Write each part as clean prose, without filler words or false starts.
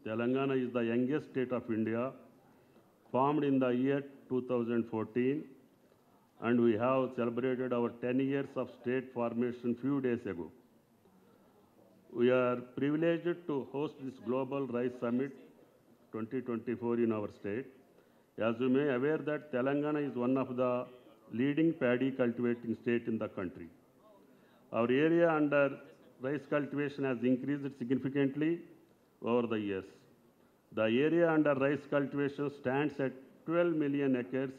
Telangana is the youngest state of India, formed in the year 2014, and we have celebrated our 10 years of state formation few days ago. We are privileged to host this Global Rice Summit 2024 in our state. As you may aware that Telangana is one of the leading paddy cultivating state in the country. Our area under rice cultivation has increased significantly over the years. The area under rice cultivation stands at 12 million acres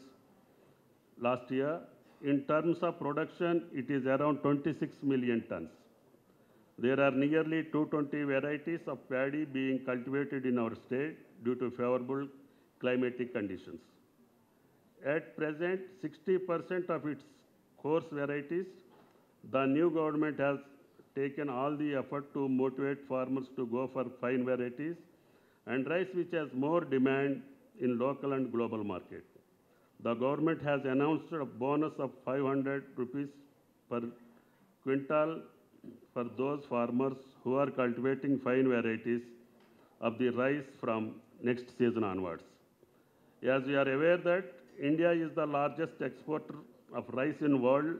last year. In terms of production, it is around 26 million tons. There are nearly 220 varieties of paddy being cultivated in our state due to favorable climatic conditions. At present, 60% of its coarse varieties, the new government has taken all the effort to motivate farmers to go for fine varieties and rice which has more demand in local and global market. The government has announced a bonus of 500 rupees per quintal for those farmers who are cultivating fine varieties of the rice from next season onwards. As we are aware that India is the largest exporter of rice in world,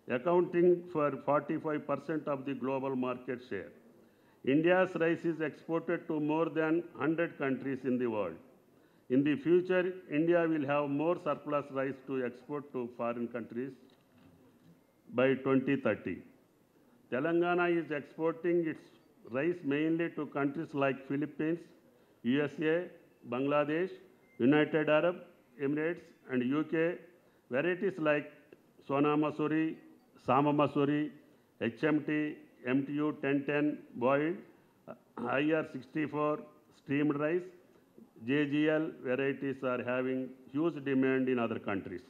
accounting for 45% of the global market share. India's rice is exported to more than 100 countries in the world. In the future, India will have more surplus rice to export to foreign countries by 2030. Telangana is exporting its rice mainly to countries like Philippines, USA, Bangladesh, United Arab Emirates, and UK. Varieties like Sona Masuri, Sama Masuri, HMT, MTU 1010 boiled, IR64 steamed rice, JGL varieties are having huge demand in other countries.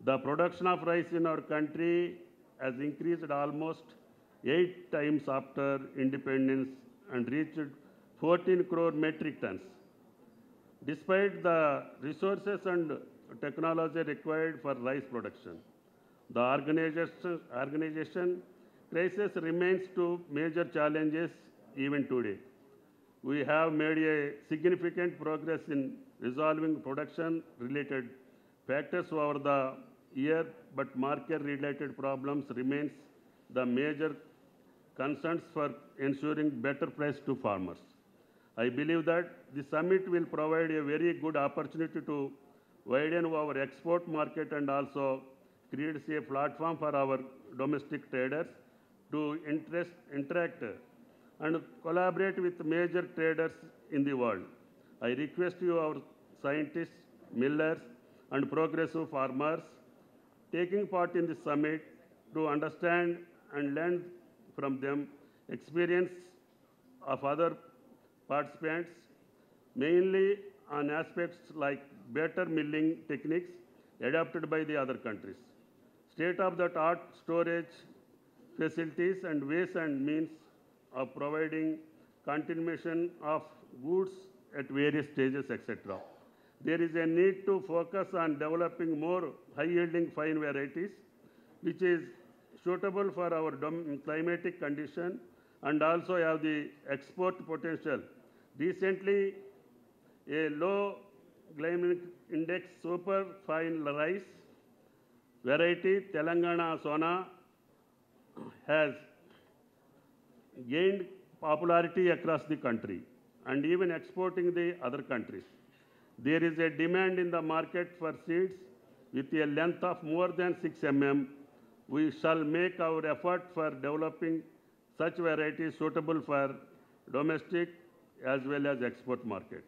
The production of rice in our country has increased almost 8 times after independence and reached 14 crore metric tons. Despite the resources and technology required for rice production, the organization crisis remains two major challenges even today. We have made a significant progress in resolving production-related factors over the year, but market-related problems remains the major concerns for ensuring better price to farmers. I believe that the summit will provide a very good opportunity to widen our export market and also creates a platform for our domestic traders to interact and collaborate with major traders in the world. I request you, our scientists, millers, and progressive farmers taking part in this summit to understand and learn from them experience of other participants, mainly on aspects like better milling techniques adopted by the other countries, state-of-the-art storage facilities and ways and means of providing continuation of goods at various stages, etc. There is a need to focus on developing more high-yielding fine varieties, which is suitable for our climatic condition and also have the export potential. Recently, a low glycemic index super fine rice variety Telangana Sona has gained popularity across the country and even exporting the other countries. There is a demand in the market for seeds with a length of more than 6 mm. We shall make our effort for developing such varieties suitable for domestic as well as export market.